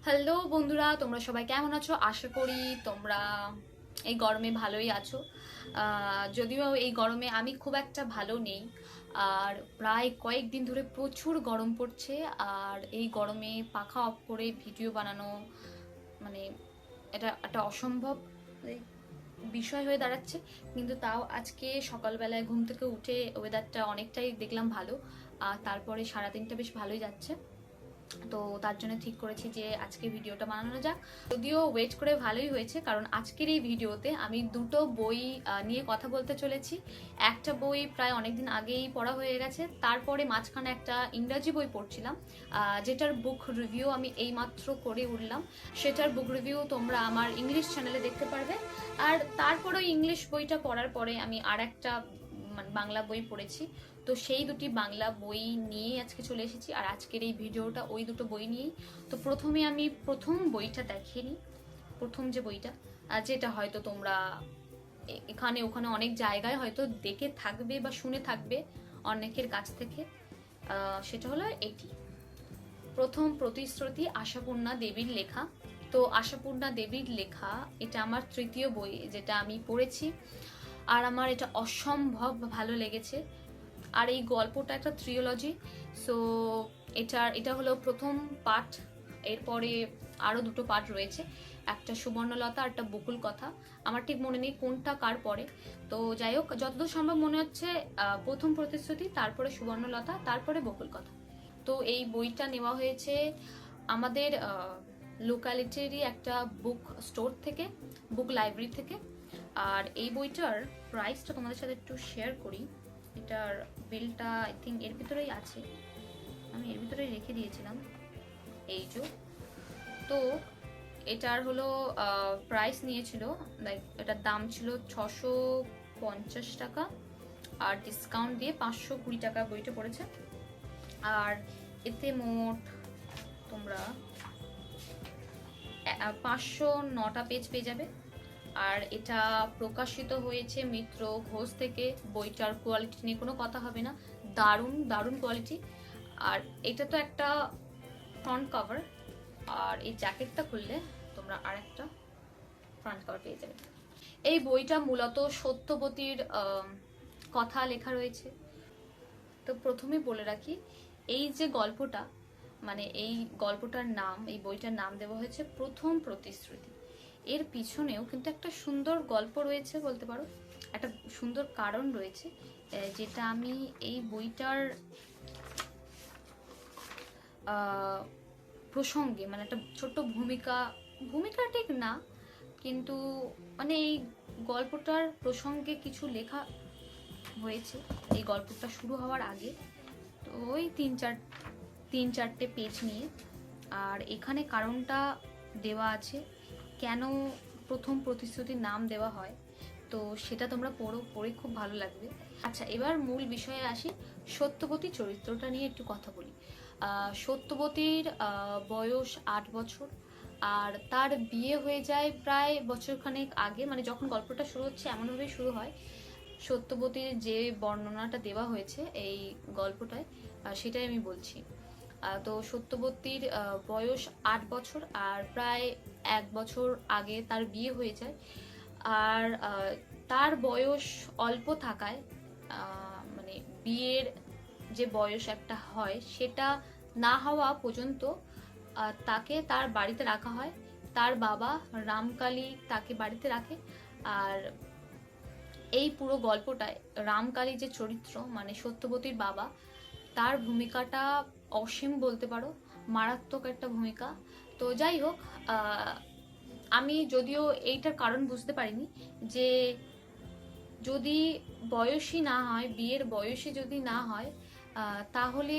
Hello বন্ধুরা, তোমরা সবাই কেমন আছো? আশা করি তোমরা এই গরমে ভালোই আছো। যদিও এই গরমে আমি খুব একটা ভালো নেই। আর প্রায় কয়েকদিন ধরে প্রচুর গরম পড়ছে। আর এই গরমে পাখা অফ করে ভিডিও বানানো মানে এটা একটা অসম্ভব এই বিষয় হয়ে দাঁড়াচ্ছে। কিন্তু তাও আজকে সকালবেলায় ঘুম থেকে উঠে ওয়েদারটা অনেকটাই দেখলাম ভালো। আর তারপরে সারাদিনটা বেশ ভালোই যাচ্ছে। তো তার জন্য ঠিক করেছি যে আজকে ভিডিওটা বানানো যাক। যদিও ওয়েট করে ভালোই হয়েছে, কারণ আজকের এই ভিডিওতে আমি দুটো বই নিয়ে কথা বলতে চলেছি। একটা বই প্রায় অনেকদিন আগেই পড়া হয়ে গেছে, তারপরে মাঝখানে একটা ইংরাজি বই পড়ছিলাম যেটার বুক রিভিউ আমি এইমাত্র করে উঠলাম। সেটার বুক রিভিউ তোমরা আমার ইংলিশ চ্যানেলে দেখতে পারবে। আর তারপরে ইংলিশ বইটা পড়ার পরে আমি আর একটা বাংলা বই পড়েছি। তো সেই দুটি বাংলা বই নিয়ে আজকে চলে এসেছি, আর আজকের এই ভিডিওটা ওই দুটো বই নিয়েই। তো প্রথমে আমি প্রথম বইটা দেখিয়ে নিই। প্রথম যে বইটা, যেটা হয়তো তোমরা এখানে ওখানে অনেক জায়গায় হয়তো দেখে থাকবে বা শুনে থাকবে অনেকের কাছ থেকে, সেটা হলো এটি, প্রথম প্রতিশ্রুতি, আশাপূর্ণা দেবীর লেখা। তো আশাপূর্ণা দেবীর লেখা এটা আমার তৃতীয় বই যেটা আমি পড়েছি, আর আমার এটা অসম্ভব ভালো লেগেছে। আর এই গল্পটা একটা ট্রিওলজি। সো এটা হলো প্রথম পার্ট। এরপরে আরও দুটো পার্ট রয়েছে, একটা সুবর্ণলতা আর একটা বকুল কথা। আমার ঠিক মনে নেই কোনটা কার পরে। তো যাই হোক, যতদূর সম্ভব মনে হচ্ছে প্রথম প্রতিশ্রুতি, তারপরে সুবর্ণলতা, তারপরে বকুল কথা। তো এই বইটা নেওয়া হয়েছে আমাদের লোকালিটিরই একটা বুক স্টোর থেকে, বুক লাইব্রেরি থেকে। আর এই বইটার প্রাইসটা তোমাদের সাথে একটু শেয়ার করি। এটার বিলটা আই থিঙ্ক এর ভিতরেই আছে, আমি এর ভিতরেই রেখে দিয়েছিলাম, এই যে। তো এটার হলো প্রাইস নিয়েছিল, লাইক এটার দাম ছিল 650 টাকা, আর ডিসকাউন্ট দিয়ে 520 টাকা বইটা পড়েছে। আর এতে মোট তোমরা 509টা পেজ পেয়ে যাবে। আর এটা প্রকাশিত হয়েছে মিত্র ঘোষ থেকে। বইটার কোয়ালিটি নিয়ে কোনো কথা হবে না, দারুণ দারুণ কোয়ালিটি। আর এটা তো একটা ফ্রন্ট কভার, আর এই জ্যাকেটটা খুললে তোমরা আর একটা ফ্রন্ট কভার পেয়ে যাবে। এই বইটা মূলত সত্যবতীর কথা লেখা রয়েছে। তো প্রথমে বলে রাখি, এই যে গল্পটা, মানে এই গল্পটার নাম, এই বইটার নাম দেওয়া হয়েছে প্রথম প্রতিশ্রুতি। এর পিছনেও কিন্তু একটা সুন্দর গল্প রয়েছে বলতে পারো, একটা সুন্দর কারণ রয়েছে, যেটা আমি এই বইটার প্রসঙ্গে, মানে একটা ছোট্ট ভূমিকা ঠিক না, কিন্তু মানে এই গল্পটার প্রসঙ্গে কিছু লেখা হয়েছে এই গল্পটা শুরু হওয়ার আগে। তো ওই তিন চারটে পেজ নিয়ে। আর এখানে কারণটা দেওয়া আছে কেন প্রথম প্রতিশ্রুতির নাম দেওয়া হয়, তো সেটা তোমরা পড়ে খুব ভালো লাগবে। আচ্ছা, এবার মূল বিষয়ে আসি। সত্যবতী চরিত্রটা নিয়ে একটু কথা বলি। সত্যবতীর বয়স 8 বছর, আর তার বিয়ে হয়ে যায় প্রায় বছরখানেক আগে। মানে যখন গল্পটা শুরু হচ্ছে এমনভাবেই শুরু হয়। সত্যবতীর যে বর্ণনাটা দেওয়া হয়েছে এই গল্পটায়, সেটাই আমি বলছি। তো সত্যবতীর বয়স 8 বছর, আর প্রায় 1 বছর আগে তার বিয়ে হয়ে যায়। আর তার বয়স অল্প থাকায়, মানে বিয়ের যে বয়স একটা হয় সেটা না হওয়া পর্যন্ত তাকে তার বাড়িতে রাখা হয়। তার বাবা রামকালী তাকে বাড়িতে রাখে। আর এই পুরো গল্পটায় রামকালী যে চরিত্র, মানে সত্যবতীর বাবা, তার ভূমিকাটা অসীম বলতে পারো, মারাত্মক একটা ভূমিকা। তো যাই হোক, আমি যদিও এইটার কারণ বুঝতে পারিনি, যে যদি বয়সী না হয়, বিয়ের বয়সী যদি না হয়, তাহলে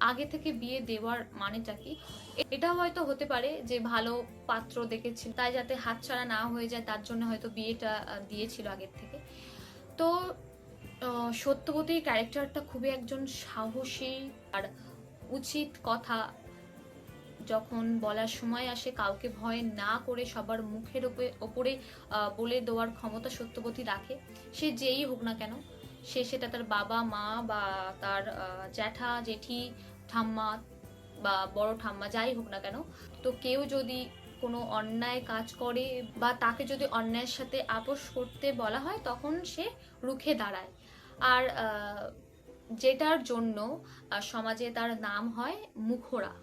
আগে থেকে বিয়ে দেওয়ার মানেটা কি। এটাও হয়তো হতে পারে যে ভালো পাত্র দেখেছিল, তাই যাতে হাতছাড়া না হয়ে যায় তার জন্য হয়তো বিয়েটা দিয়েছিল আগের থেকে। তো সত্যবতীর ক্যারেক্টারটা খুবই একজন সাহসী, আর উচিত কথা যখন বলার সময় আসে কাউকে ভয় না করে সবার মুখের ওপরে বলে দেওয়ার ক্ষমতা সত্যবতী রাখে। সে যেই হোক না কেন, সেটা তার বাবা মা বা তার জ্যাঠা জেঠি ঠাম্মা বা বড় ঠাম্মা যাই হোক না কেন। তো কেউ যদি কোনো অন্যায় কাজ করে বা তাকে যদি অন্যায়ের সাথে আপোষ করতে বলা হয় তখন সে রুখে দাঁড়ায়। আর যেটার জন্য সমাজে তার নাম হয় মুখোরা।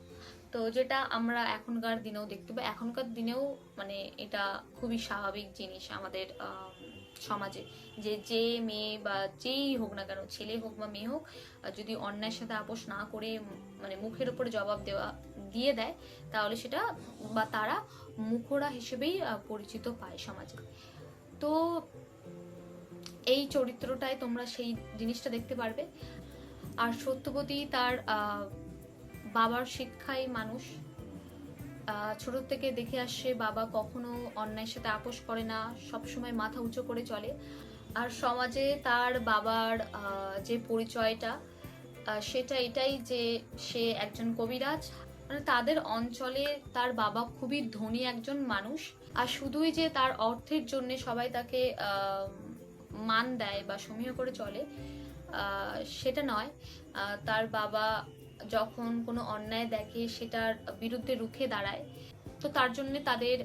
তো যেটা আমরা এখনকার দিনেও দেখতে পাই, এখনকার দিনেও মানে এটা খুবই স্বাভাবিক জিনিস আমাদের সমাজে, যে যে মেয়ে বা যেই হোক না কেন, ছেলে হোক বা মেয়ে হোক, যদি অন্যায়ের সাথে আপোষ না করে মানে মুখের উপরে জবাব দিয়ে দেয় তাহলে সেটা বা তারা মুখোরা হিসেবেই পরিচিত পায় সমাজে। তো এই চরিত্রটায় তোমরা সেই জিনিসটা দেখতে পারবে। আর সত্যবতী তার বাবার শিক্ষায় মানুষ, ছোট থেকে দেখে আসছে বাবা কখনো অন্যায়ের সাথে আপোষ করে না, সবসময় মাথা উঁচু করে চলে। আর সমাজে তার বাবার যে পরিচয়টা সেটা এটাই যে সে একজন কবিরাজ। মানে তাদের অঞ্চলে তার বাবা খুবই ধনী একজন মানুষ। আর শুধুই যে তার অর্থের জন্য সবাই তাকে মান দেয় বা সমীহ করে চলে সেটা নয়। তার বাবা যখন কোনো অন্যায় দেখে সেটার বিরুদ্ধে রুখে দাঁড়ায়। তো তার জন্য তাদের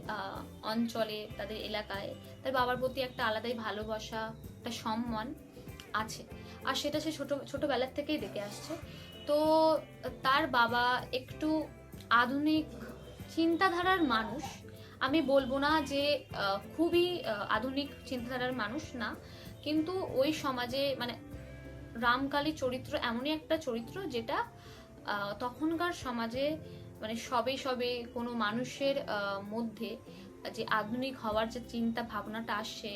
অঞ্চলে, তাদের এলাকায় তার বাবার প্রতি একটা আলাদাই ভালোবাসা, একটা সম্মান আছে। আর সেটা সে ছোটবেলার থেকেই দেখে আসছে। তো তার বাবা একটু আধুনিক চিন্তাধারার মানুষ। আমি বলবো না যে খুবই আধুনিক চিন্তাধারার মানুষ না, কিন্তু ওই সমাজে মানে রামকালী চরিত্র এমনই একটা চরিত্র যেটা তখনকার সমাজে মানে সবে কোনো মানুষের মধ্যে যে আধুনিক হওয়ার যে চিন্তা ভাবনাটা আসছে,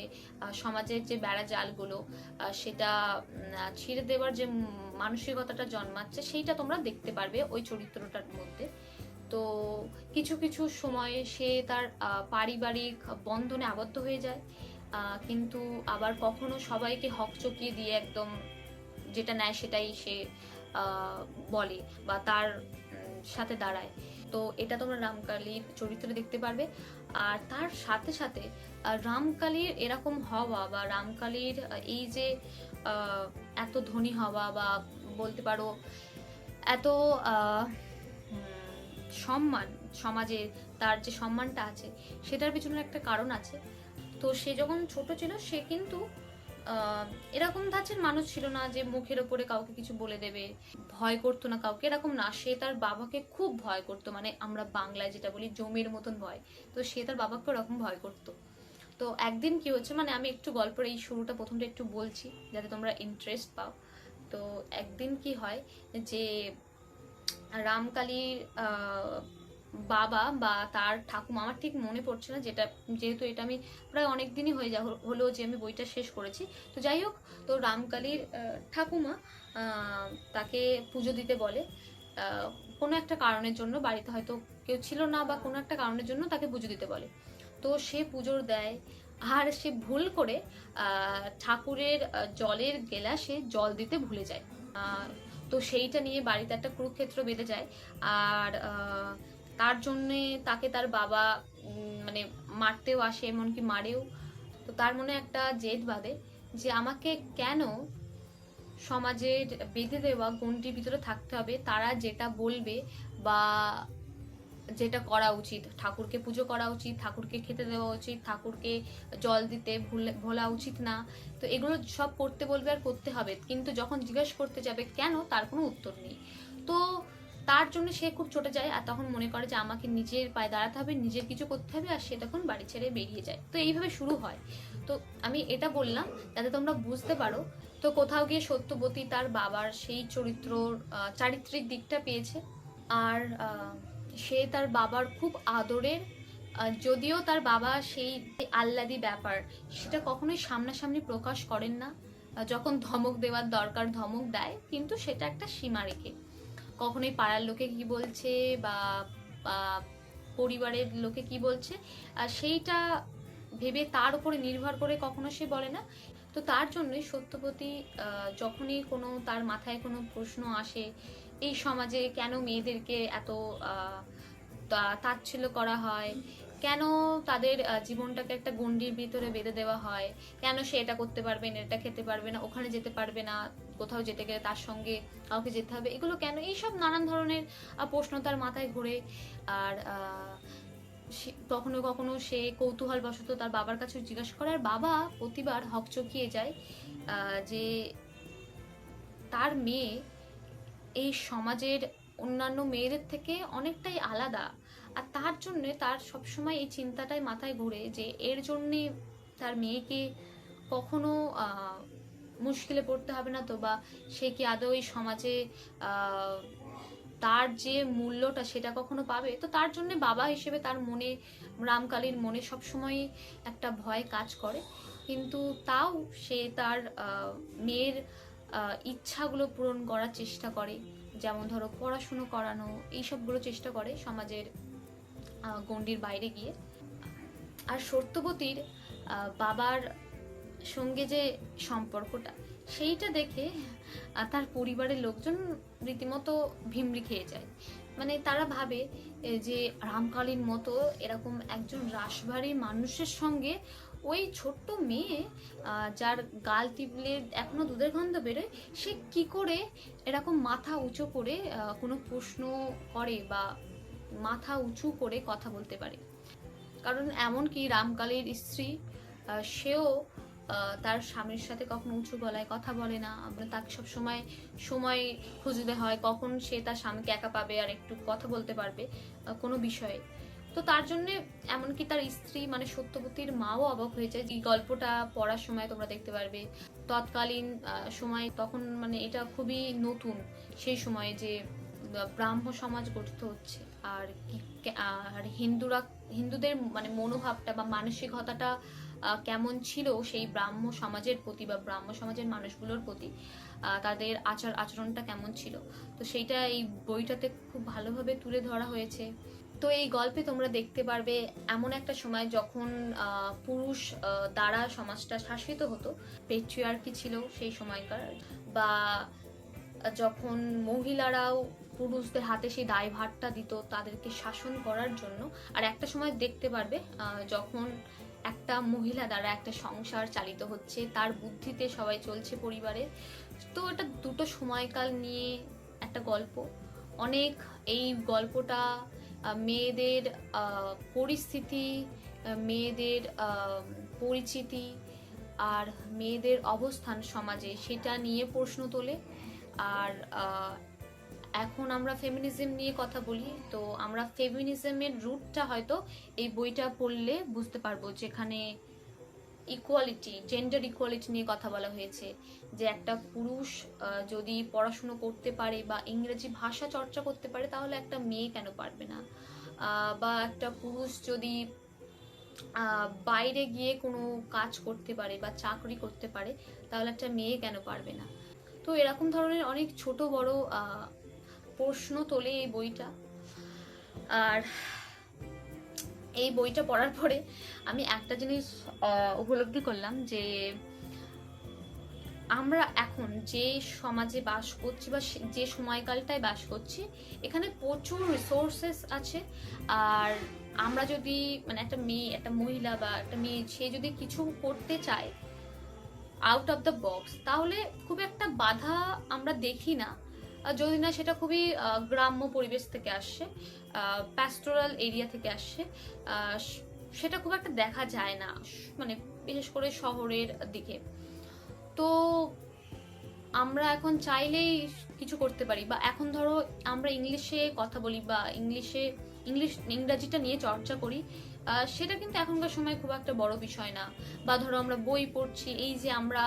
সমাজের যে বেড়া জালগুলো সেটা ছিঁড়ে দেওয়ার যে মানসিকতাটা জন্মাচ্ছে, সেইটা তোমরা দেখতে পারবে ওই চরিত্রটার মধ্যে। তো কিছু কিছু সময়ে সে তার পারিবারিক বন্ধনে আবদ্ধ হয়ে যায়, কিন্তু আবার কখনো সবাইকে হকচকিয়ে দিয়ে একদম যেটা নেয় সেটাই সে বলে বা তার সাথে দাঁড়ায়। তো এটা তোমরা রামকালীর চরিত্রে দেখতে পারবে। আর তার সাথে সাথে রামকালীর এরকম হওয়া বা রামকালীর এই যে এত ধনী হওয়া বা বলতে পারো এত সম্মান, সমাজে তার যে সম্মানটা আছে সেটার পিছনে একটা কারণ আছে। তো সে যখন ছোট ছিল সে কিন্তু এরকম ধাঁচের মানুষ ছিল না যে মুখের ওপরে কাউকে কিছু বলে দেবে, ভয় করতো না কাউকে, এরকম না। সে তার বাবাকে খুব ভয় করতো, মানে আমরা বাংলায় যেটা বলি জমের মতন ভয়। তো সে তার বাবাকে ওরকম ভয় করতো। তো একদিন কি হচ্ছে, মানে আমি একটু গল্পের এই শুরুটা প্রথমটা একটু বলছি যাতে তোমরা ইন্টারেস্ট পাও। তো একদিন কি হয় যে রামকালীর বাবা বা তার ঠাকুমা, আমার ঠিক মনে পড়ছে না, যেটা যেহেতু এটা আমি প্রায় অনেক দিনই হলো যে আমি বইটা শেষ করেছি। তো যাই হোক, তো রামকালীর ঠাকুমা তাকে পুজো দিতে বলে কোনো একটা কারণের জন্য, বাড়িতে হয়তো কেউ ছিল না বা কোনো একটা কারণের জন্য তাকে পুজো দিতে বলে। তো সে পুজোর দেয় আর সে ভুল করে ঠাকুরের জলের গেলাসে জল দিতে ভুলে যায়। তো সেইটা নিয়ে বাড়িতে একটা কুরুক্ষেত্র বেঁধে যায়। আর তার জন্যে তাকে তার বাবা মানে মারতেও আসে, এমনকি মারেও। তো তার মনে একটা জেদ বাঁধে যে আমাকে কেন সমাজের বেঁধে দেওয়া গণ্ডির ভিতরে থাকতে হবে, তারা যেটা বলবে বা যেটা করা উচিত, ঠাকুরকে পুজো করা উচিত, ঠাকুরকে খেতে দেওয়া উচিত, ঠাকুরকে জল দিতে ভোলা উচিত না। তো এগুলো সব করতে বলবে আর করতে হবে, কিন্তু যখন জিজ্ঞেস করতে যাবে কেন, তার কোনো উত্তর নেই। তো তার জন্য সে খুব চটে যায় আর তখন মনে করে যে আমাকে নিজের পায়ে দাঁড়াতে হবে, নিজের কিছু করতে হবে, আর সে তখন বাড়ি ছেড়ে বেরিয়ে যায়। তো এইভাবে শুরু হয়। তো আমি এটা বললাম যাতে তোমরা বুঝতে পারো। তো কোথাও গিয়ে সত্যবতী তার বাবার সেই চরিত্রর চারিত্রিক দিকটা পেয়েছে। আর সে তার বাবার খুব আদরের, যদিও তার বাবা সেই আহ্লাদি ব্যাপার সেটা কখনোই সামনাসামনি প্রকাশ করেন না। যখন ধমক দেওয়ার দরকার ধমক দেয়, কিন্তু সেটা একটা সীমা রেখে। কখনোই পাড়ার লোকে কি বলছে বা পরিবারের লোকে কি বলছে সেইটা ভেবে তার উপরে নির্ভর করে কখনো সে বলে না। তো তার জন্যই সত্যবতী যখনই কোনো তার মাথায় কোনো প্রশ্ন আসে, এই সমাজে কেন মেয়েদেরকে এত তাচ্ছিল্য করা হয়, কেন তাদের জীবনটাকে একটা গণ্ডির ভিতরে বেঁধে দেওয়া হয়, কেন সে এটা করতে পারবে না, এটা খেতে পারবে না, ওখানে যেতে পারবে না, কোথাও যেতে গেলে তার সঙ্গে কাউকে যেতে হবে, এগুলো কেন, এইসব নানান ধরনের প্রশ্ন তার মাথায় ঘোরে। আর কখনো কখনো সে কৌতূহলবশত তার বাবার কাছে জিজ্ঞাসা করে, আর বাবা প্রতিবার হকচকিয়ে যায় যে তার মেয়ে এই সমাজের অন্যান্য মেয়েদের থেকে অনেকটাই আলাদা। আর তার জন্যে তার সবসময় এই চিন্তাটাই মাথায় ঘুরে যে এর জন্যে তার মেয়েকে কখনো মুশকিলে পড়তে হবে না তো, বা সে কি আদৌ এই সমাজে তার যে মূল্যটা সেটা কখনো পাবে। তো তার জন্য বাবা হিসেবে তার মনে, রামকালীর মনে সবসময় একটা ভয় কাজ করে, কিন্তু তাও সে তার মেয়ের ইচ্ছাগুলো পূরণ করার চেষ্টা করে, যেমন ধরো পড়াশুনো করানো, এইসবগুলো চেষ্টা করে সমাজের গণ্ডির বাইরে গিয়ে। আর সত্যবতীর বাবার সঙ্গে যে সম্পর্কটা, সেইটা দেখে তার পরিবারের লোকজন রীতিমতো ভিমড়ি খেয়ে যায়। মানে তারা ভাবে যে রামকালীর মতো এরকম একজন রাশভারী মানুষের সঙ্গে ওই ছোট্ট মেয়ে যার গাল টিপলে এখনো দুধের গন্ধ বেরোয়, সে কি করে এরকম মাথা উঁচু করে কোনো প্রশ্ন করে বা মাথা উঁচু করে কথা বলতে পারে। কারণ এমনকি রামকালীর স্ত্রী সেও তার স্বামীর সাথে কখনো উঁচু গলায় কথা বলে না। তাকে সবসময় সময় খুঁজতে হয় কখন সে তার স্বামীকে একা পাবে আর একটু কথা বলতে পারবে কোনো বিষয়ে। তো তার জন্যে এমনকি তার স্ত্রী মানে সত্যবতীর মাও অবাক হয়ে যায়। এই গল্পটা পড়ার সময় তোমরা দেখতে পারবে তৎকালীন সময়, তখন মানে এটা খুবই নতুন সেই সময়ে যে ব্রাহ্ম সমাজ গঠিত হচ্ছে। আর আর হিন্দুদের মানে মনোভাবটা বা মানসিকতাটা কেমন ছিল সেই ব্রাহ্ম সমাজের প্রতি বা ব্রাহ্ম সমাজের মানুষগুলোর প্রতি, তাদের আচরণটা কেমন ছিল, তো সেইটা এই বইটাতে খুব ভালোভাবে তুলে ধরা হয়েছে। তো এই গল্পে তোমরা দেখতে পারবে এমন একটা সময় যখন পুরুষ দ্বারা সমাজটা শাসিত হতো, পেট্রিয়ার্কি ছিল সেই সময়কার, বা যখন মহিলারাও পুরুষদের হাতে সেই দায়ভারটা দিত তাদেরকে শাসন করার জন্য। আর একটা সময় দেখতে পারবে যখন একটা মহিলা দ্বারা একটা সংসার চালিত হচ্ছে, তার বুদ্ধিতে সবাই চলছে পরিবারে। তো এটা দুটো সময়কাল নিয়ে একটা গল্প। অনেক এই গল্পটা মেয়েদের পরিস্থিতি, মেয়েদের পরিচিতি আর মেয়েদের অবস্থান সমাজে সেটা নিয়ে প্রশ্ন তোলে। আর এখন আমরা ফেমিনিজম নিয়ে কথা বলি, তো আমরা ফেমিনিজমের রুটটা হয়তো এই বইটা পড়লে বুঝতে পারবো, যেখানে ইকুয়ালিটি, জেন্ডার ইকুয়ালিটি নিয়ে কথা বলা হয়েছে, যে একটা পুরুষ যদি পড়াশুনো করতে পারে বা ইংরেজি ভাষা চর্চা করতে পারে তাহলে একটা মেয়ে কেন পারবে না, বা একটা পুরুষ যদি বাইরে গিয়ে কোনো কাজ করতে পারে বা চাকরি করতে পারে তাহলে একটা মেয়ে কেন পারবে না। তো এরকম ধরনের অনেক ছোট বড় প্রশ্ন তোলে এই বইটা। আর এই বইটা পড়ার পরে আমি একটা জিনিস উপলব্ধি করলাম যে আমরা এখন যে সমাজে বাস করছি বা যে সময়কালটায় বাস করছি, এখানে প্রচুর রিসোর্সেস আছে। আর আমরা যদি মানে একটা মেয়ে, একটা মহিলা বা একটা মেয়ে, সে যদি কিছু করতে চায় আউট অফ দ্য বক্স, তাহলে খুব একটা বাধা আমরা দেখি না, যদি না সেটা খুবই গ্রাম্য পরিবেশ থেকে আসছে, প্যাস্টোরাল এরিয়া থেকে আসছে, সেটা খুব একটা দেখা যায় না, মানে বিশেষ করে শহরের দিকে। তো আমরা এখন চাইলেই কিছু করতে পারি, বা এখন ধরো আমরা ইংলিশে কথা বলি বা ইংরাজিটা নিয়ে চর্চা করি, সেটা কিন্তু এখনকার সময় খুব একটা বড় বিষয় না। বা ধরো আমরা বই পড়ছি, এই যে আমরা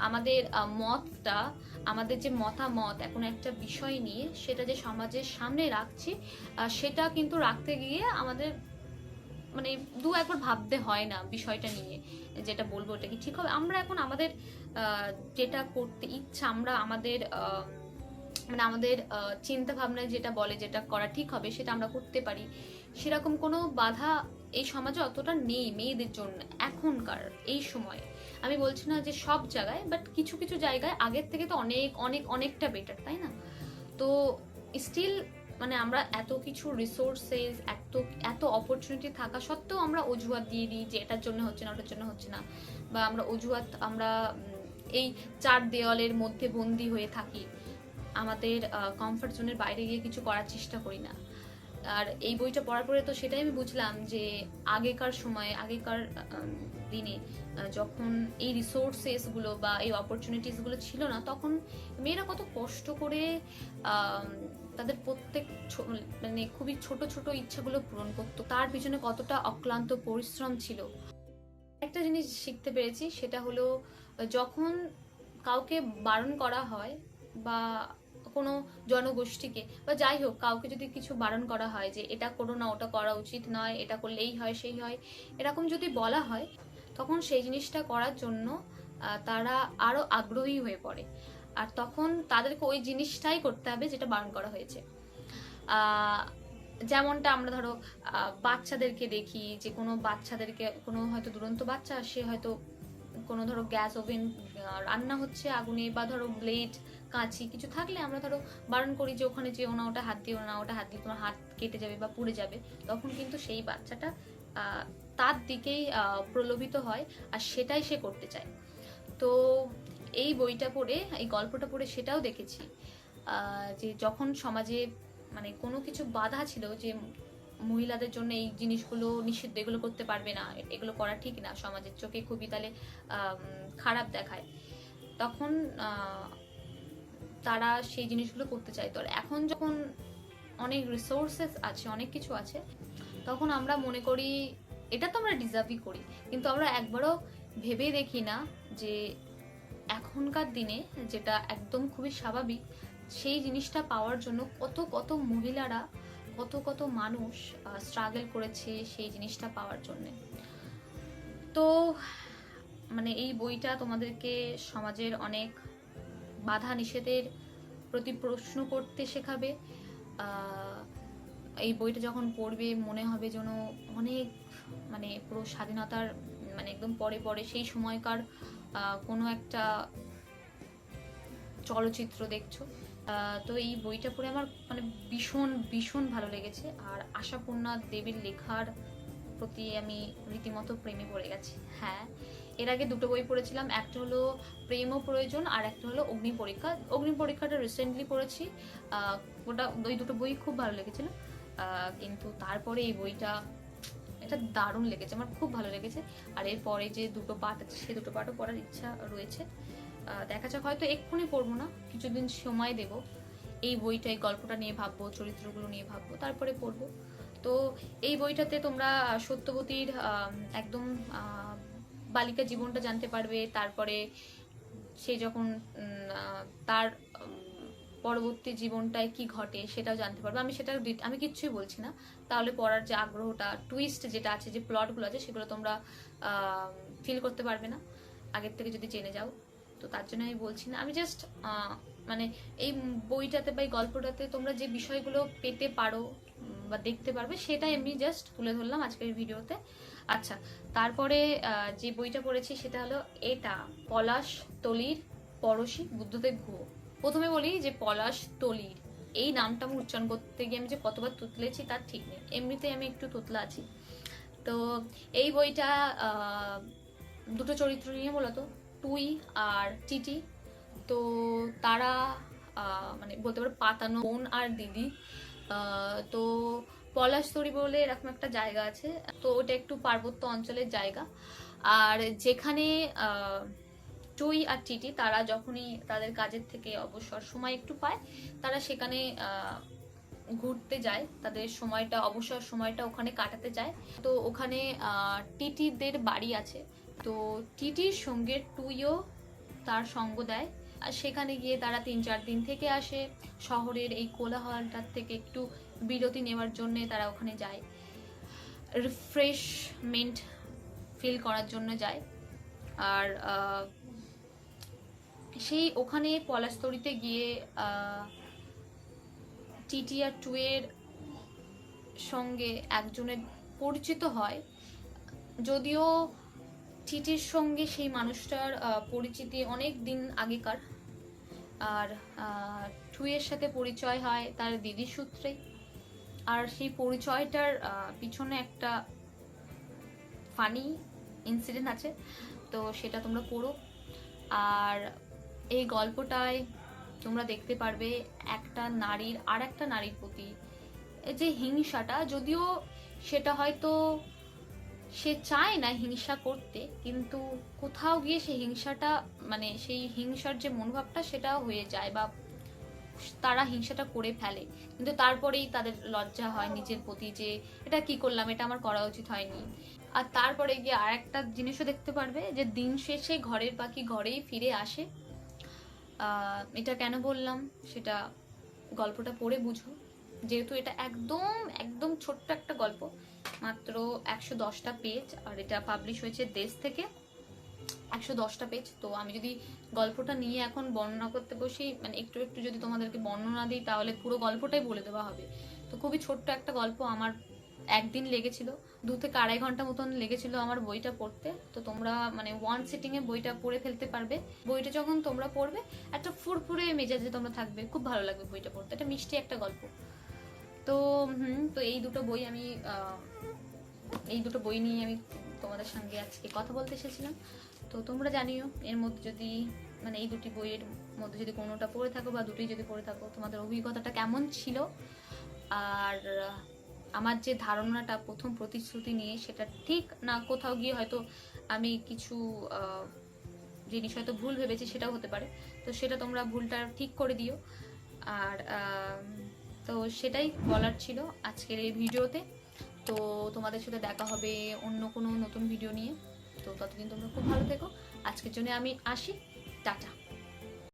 আমাদের মতটা, আমাদের যে মতামত এখন একটা বিষয় নিয়ে সেটা যে সমাজের সামনে রাখছি, সেটা কিন্তু রাখতে গিয়ে আমাদের মানে দু একবার ভাবতে হয় না বিষয়টা নিয়ে, যেটা বলবো ওটা কি ঠিক হবে। আমরা এখন আমাদের যেটা করতে ইচ্ছা, আমরা আমাদের মানে আমাদের চিন্তা ভাবনায় যেটা বলে যেটা করা ঠিক হবে সেটা আমরা করতে পারি। সেরকম কোনো বাধা এই সমাজে অতটা নেই মেয়েদের জন্য এখনকার এই সময়ে। আমি বলছি না যে সব জায়গায়, বাট কিছু কিছু জায়গায় আগের থেকে তো অনেক অনেক অনেকটা বেটার, তাই না? তো স্টিল মানে আমরা এত কিছু রিসোর্সেস, এত অপরচুনিটি থাকা সত্ত্বেও আমরা অজুহাত দিয়ে দিই যে এটার জন্য হচ্ছে না, ওটার জন্য হচ্ছে না, বা আমরা এই চার দেওয়ালের মধ্যে বন্দি হয়ে থাকি, আমাদের কমফর্ট জোনের বাইরে গিয়ে কিছু করার চেষ্টা করি না। আর এই বইটা পড়ার পরে তো সেটাই আমি বুঝলাম যে আগেকার সময়ে, আগেকার দিনে যখন এই রিসোর্সেসগুলো বা এই অপরচুনিটিসগুলো ছিল না, তখন মেয়েরা কত কষ্ট করে তাদের প্রত্যেক মানে খুবই ছোট ছোট ইচ্ছাগুলো পূরণ করতো, তার পিছনে কতটা অক্লান্ত পরিশ্রম ছিল। একটা জিনিস শিখতে পেরেছি, সেটা হলো যখন কাউকে বারণ করা হয় বা কোনো জনগোষ্ঠীকে বা যাই হোক কাউকে যদি কিছু বারণ করা হয় যে এটা করো না, ওটা করা উচিত নয়, এটা করলে এই হয় সেই হয়, এরকম যদি বলা হয়, তখন সেই জিনিসটা করার জন্য তারা আরো আগ্রহী হয়ে পড়ে। আর তখন তাদেরকে ওই জিনিসটাই করতে হবে যেটা বারণ করা হয়েছে। যেমনটা আমরা ধরো বাচ্চাদেরকে দেখি, যে কোনো বাচ্চাদেরকে, কোনো হয়তো দুরন্ত বাচ্চা, সে হয়তো কোনো ধরো গ্যাস ওভেন রান্না হচ্ছে আগুনে, বা ধরো ব্লেড কাঁচি কিছু থাকলে আমরা ধরো বারণ করি যে ওখানে যেও না, ওটা হাত দিও না, ওটা হাত দিয়ে তোমার হাত কেটে যাবে বা পুড়ে যাবে। তখন কিন্তু সেই বাচ্চাটা তার দিকেই প্রলোভিত হয় আর সেটাই সে করতে চায়। তো এই বইটা পড়ে, এই গল্পটা পড়ে সেটাও দেখেছি যে যখন সমাজে মানে কোনো কিছু বাধা ছিল যে মহিলাদের জন্য এই জিনিসগুলো নিষিদ্ধ, এগুলো করতে পারবে না, এগুলো করা ঠিক না, সমাজের চোখে খুবই তাহলে খারাপ দেখায়, তখন তারা সেই জিনিসগুলো করতে চাইতো। আর এখন যখন অনেক রিসোর্সেস আছে, অনেক কিছু আছে, তখন আমরা মনে করি এটা তো আমরা ডিজার্ভই করি, কিন্তু আমরা একবারও ভেবে দেখি না যে এখনকার দিনে যেটা একদম খুবই স্বাভাবিক, সেই জিনিসটা পাওয়ার জন্য কত কত মহিলারা, কত কত মানুষ স্ট্রাগল করেছে সেই জিনিসটা পাওয়ার জন্য। তো মানে এই বইটা তোমাদেরকে সমাজের অনেক বাধা নিষেধের প্রতি প্রশ্ন করতে শেখাবে। এই বইটা যখন পড়বে মনে হবে যেন অনেক মানে পুরো স্বাধীনতার মানে একদম পরে পরে সেই সময়কার কোনো একটা চলচ্চিত্র দেখছো। তো এই বইটা পড়ে আমার মানে ভীষণ ভীষণ ভালো লেগেছে। আর আশাপূর্ণা দেবীর লেখার প্রতি আমি রীতিমতো প্রেমে পড়ে গেছি। হ্যাঁ, এর আগে দুটো বই পড়েছিলাম, একটা হলো প্রেম ও প্রয়োজন, আর একটা হলো অগ্নি পরীক্ষা। অগ্নি পরীক্ষাটা রিসেন্টলি পড়েছি, ওটা ওই দুটো বই খুব ভালো লেগেছিল। কিন্তু তারপরে এই বইটা, এটা দারুণ লেগেছে, আমার খুব ভালো লেগেছে। আর এরপরে যে দুটো পার্ট আছে সেই দুটো পার্টও পড়ার ইচ্ছা রয়েছে। দেখা যাক, হয়তো এক্ষুনি পড়বো না, কিছুদিন সময় দেব, এই বইটা, এই গল্পটা নিয়ে ভাববো, চরিত্রগুলো নিয়ে ভাববো, তারপরে পড়বো। তো এই বইটাতে তোমরা সত্যবতীর একদম বালিকা জীবনটা জানতে পারবে, তারপরে সে যখন তার পরবর্তী জীবনটায় কি ঘটে সেটাও জানতে পারবে। আমি সেটা আমি কিচ্ছুই বলছি না, তাহলে পড়ার যে আগ্রহটা, টুইস্ট যেটা আছে, যে প্লটগুলো আছে, সেগুলো তোমরা ফিল করতে পারবে না আগের থেকে যদি জেনে যাও। তো তার জন্য আমি বলছি না, আমি জাস্ট মানে এই বইটাতে বা এই গল্পটাতে তোমরা যে বিষয়গুলো পেতে পারো বা দেখতে পারবে সেটাই আমি জাস্ট তুলে ধরলাম আজকের ভিডিওতে। আচ্ছা, তারপরে যে বইটা পড়েছি সেটা হলো এটা, পলাশতলীর পড়শি বুদ্ধদেব গুহ। প্রথমে বলি যে পলাশতলীর এই নামটা আমি উচ্চারণ করতে গিয়ে আমি যে কতবার তুতলেছি তার ঠিক নেই, এমনিতেই আমি একটু তুতলা আছি। তো এই বইটা দুটো চরিত্র নিয়ে, মূলত টুই আর টিটি। তো তারা মানে বলতে পারো পাতানো বোন আর দিদি। তো পলাশতলী বলে এরকম একটা জায়গা আছে, তো ওটা একটু পার্বত্য অঞ্চলের জায়গা। আর যেখানে টুই আর টিটি তারা যখনই তাদের কাজের থেকে অবসর সময় একটু পায়, তারা সেখানে ঘুরতে যায়, তাদের সময়টা, অবসর সময়টা ওখানে কাটাতে যায়। তো ওখানে টিটিদের বাড়ি আছে, তো টিটির সঙ্গে টুইও তার সঙ্গ দেয়। আর সেখানে গিয়ে তারা 3-4 দিন থেকে আসে, শহরের এই কোলাহলটার থেকে একটু বিরতি নেওয়ার জন্যে তারা ওখানে যায়, রিফ্রেশমেন্ট ফিল করার জন্য যায়। আর সেই ওখানে পলাশতলীতে গিয়ে টিটি আর টুয়ের সঙ্গে একজনের পরিচিত হয়, যদিও টিটির সঙ্গে সেই মানুষটার পরিচিতি অনেক দিন আগেকার। আর টুয়ের সাথে পরিচয় হয় তার দিদির সূত্রে। আর সেই পরিচয়টার পিছনে একটা ফানি ইনসিডেন্ট আছে, তো সেটা তোমরা পড়ো। আর এই গল্পটায় তোমরা দেখতে পারবে একটা নারীর আর একটা নারীর প্রতি যে হিংসাটা, যদিও সেটা হয়তো সে চায় না হিংসা করতে, কিন্তু কোথাও গিয়ে সেই হিংসাটা, মানে সেই হিংসার যে মনোভাবটা সেটা হয়ে যায়, বা তারা হিংসাটা করে ফেলে, কিন্তু তারপরেই তাদের লজ্জা হয় নিজের প্রতি যে এটা কি করলাম, এটা আমার করা উচিত হয়নি। আর তারপরে গিয়ে আর একটা জিনিসও দেখতে পারবে যে দিন শেষে ঘরের পাখি ঘরেই ফিরে আসে। এটা কেন বললাম সেটা গল্পটা পড়ে বুঝো, যেহেতু এটা একদম একদম ছোট্ট একটা গল্প, মাত্র 110টা পেজ, আর এটা পাবলিশ হয়েছে দেশ থেকে। 110টা পেজ। তো আমি যদি গল্পটা নিয়ে এখন বর্ণনা করতে বসি, মানে একটু একটু যদি তোমাদেরকে বর্ণনা দিই তাহলে পুরো গল্পটাই বলে দেওয়া হবে। তো খুবই ছোট্ট একটা গল্প, আমার একদিন লেগেছিল, 2 থেকে 2.5 ঘন্টা মতন লেগেছিল আমার বইটা পড়তে। তো তোমরা মানে ওয়ান সিটিং এ বইটা পড়ে ফেলতে পারবে। বইটা যখন তোমরা পড়বে একটা ফুরফুরে মেজাজে তোমরা থাকবে, খুব ভালো লাগবে বইটা পড়তে, এটা মিষ্টি একটা গল্প। তো তো এই দুটো বই নিয়ে আমি তোমাদের সঙ্গে আজকে কথা বলতে এসেছিলাম। তো তোমরা জানিও এর মধ্যে যদি, মানে এই দুটি বইয়ের মধ্যে যদি কোনোটা পড়ে থাকো বা দুটোই যদি পড়ে থাকো, তোমাদের অভিজ্ঞতাটা কেমন ছিল। আর আমার যে ধারণাটা প্রথম প্রতিশ্রুতি নিয়ে সেটা ঠিক না, কোথাও গিয়ে হয়তো আমি কিছু জিনিস হয়তো ভুল ভেবেছি, সেটাও হতে পারে। তো সেটা তোমরা ভুলটা ঠিক করে দিও। আর তো সেটাই বলার ছিল আজকের এই ভিডিওতে। তো তোমাদের সাথে দেখা হবে অন্য কোনো নতুন ভিডিও নিয়ে। তো ততদিন তোমরা খুব ভালো থেকো। আজকের জন্য আমি আসি, টাটা।